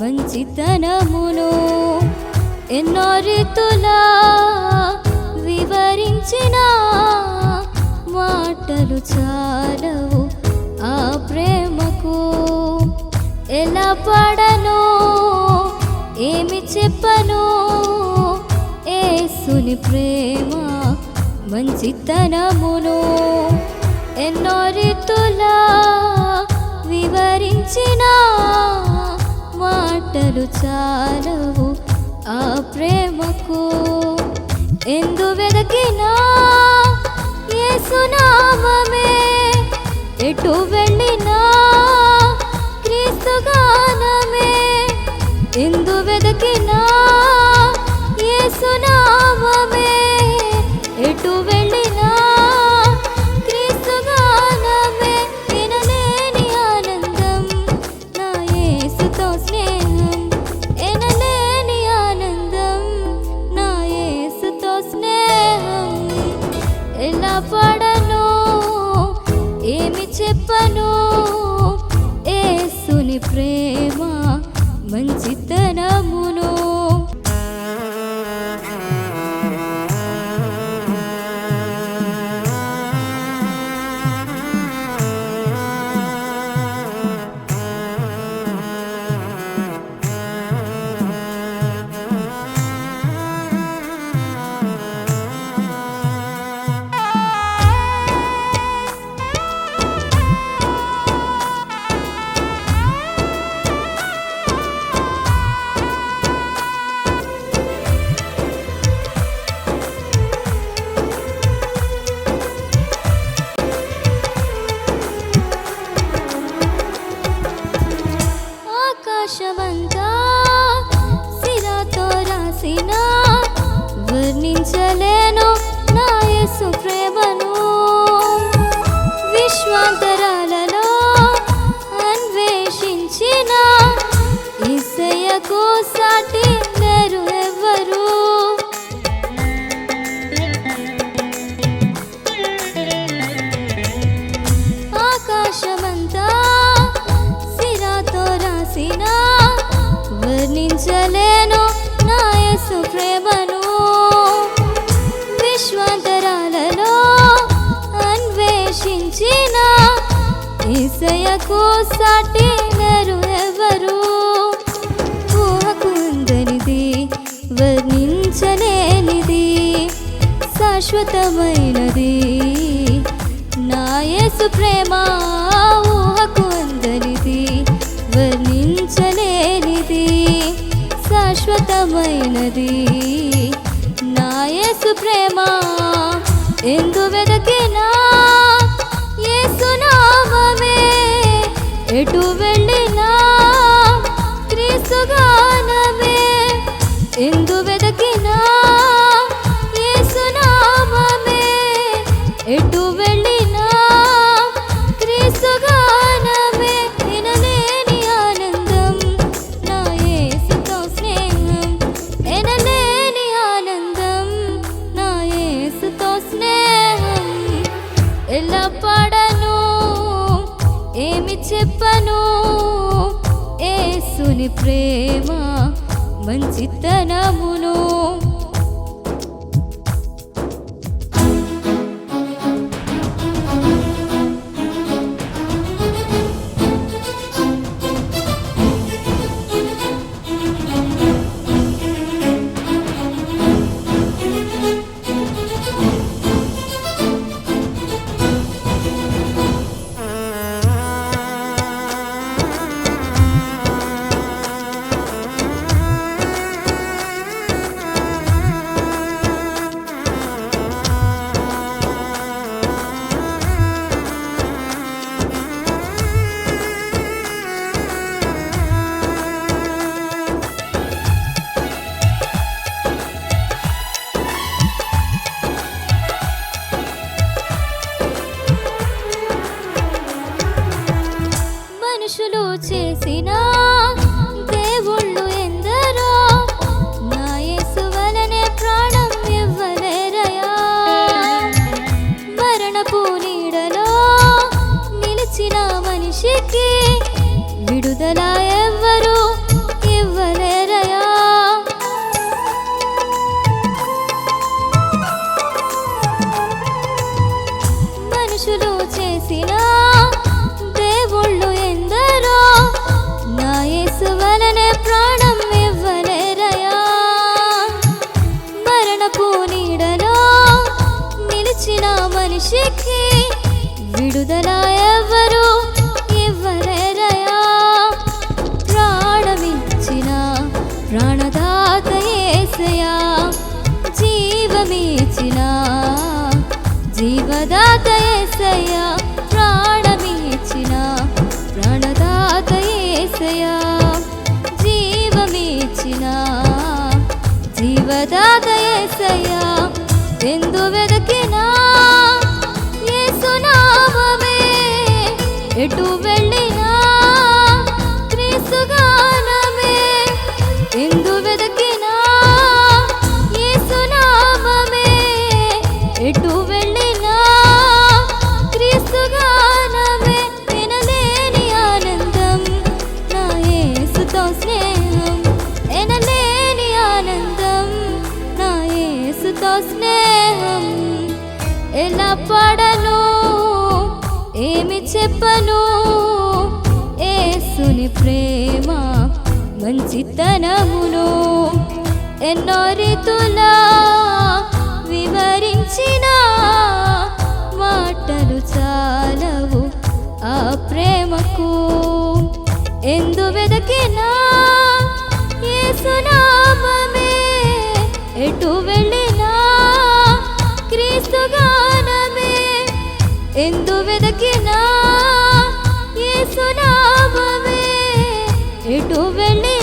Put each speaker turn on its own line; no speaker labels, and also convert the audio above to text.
మంచితనమును ఎన్నో రీతులా వివరించిన మాటలు చాలవు ఆ ప్రేమకు. ఎలా పాడను, ఏమి చెప్పను, యేసుని ప్రేమ మంచితనమును ఎన్నో రీతులా వివరించిన మాటలు చాలవు ఆ ప్రేమకు. ఎందు వెదకినా యేసు నామమే, ఎటు వెళ్ళినా క్రీస్తు గానమే. ఎందు వెదకినా యేసు నామమే, ఎటు వెళ్ళినా క్రీస్తు గానమే. ఎనలేని ఆనందం నా యేసుతో స్నేహం, ఎనలేని ఆనందం నా యేసుతో స్నేహం. ఎలా పాడను, ఏమి చెప్పను, యేసుని ప్రేమ మంచితనమును. ఆకాశమంతా సిరాతో రాసిన వర్ణించలేను నా యేసు ప్రేమను. విశ్వాంతరాలలో అన్వేషించిన యేసయ్యకు సాటి లేరు ఎవ్వరు. ఆకాశమంతా వర్ణించలేను నా యేసు ప్రేమను. విశ్వాంతరాలలో అన్వేషించిన యేసయ్యకు సాటి లేరు ఎవరు. ఊహకు అందనిది, వర్ణించలేనిది, శాశ్వతమైనది నా యేసు ప్రేమ. ఊహకు అందనిది, వర్ణించలేనిది, శాశ్వతమైనది నా యేసు ప్రేమ. ఎందు వెదకినా యేసు నామమే, ఎటు వెళ్ళినా క్రీస్తు గానమే. ఎందు వెదకినా యేసు నామమే, ఎటు వెళ్ళినా క్రీస్తు గానమే. ఎనలేని ఆనందం నా యేసుతో స్నేహం, ఎనలేని ఆనందం నా యేసుతో స్నేహం. ఎలా పాడను, ఏమి చెప్పను, యేసుని ప్రేమ మంచితనమును. యేసు వలనే ప్రాణం ఇవ్వలేరయా. మరణపు నీడలో నిలిచిన మనిషికి విడుదల ఎవ్వరు ఇవ్వలేరయా. ప్రాణమిచ్చిన ప్రాణదాత యేసయ్యా, జీవమిచ్చిన జీవదాత యేసయ్యా, ప్రాణమిచ్చిన ప్రాణదాత యేసయ్యా, జీవమిచ్చిన జీవదాత యేసయ్యా. ఎందు వెదకినా యేసు నామమే, ఎటు వెళ్ళినా క్రీస్తు గానమే. ఎందు వెదకినా యేసు నామమే, ఎటు వెళ్ళినా క్రీస్తు గానమే. ఎనలేని ఆనందం నా యేసుతో స్నేహం, ఎనలేని ఆనందం నా యేసుతో స్నేహం. ఎలా పాడను, ఏమి చెప్పను, యేసుని ప్రేమ మంచితనమును ఎన్నో రీతులా వివరించిన మాటలు చాలవు ఆ ప్రేమకు. ఎందు వెదకినా యేసు నామమే, ఎటు వెళ్ళినా క్రీస్తు గానమే. ఎందు వెదకినా యేసు నామమే, ఎటు వెళ్ళి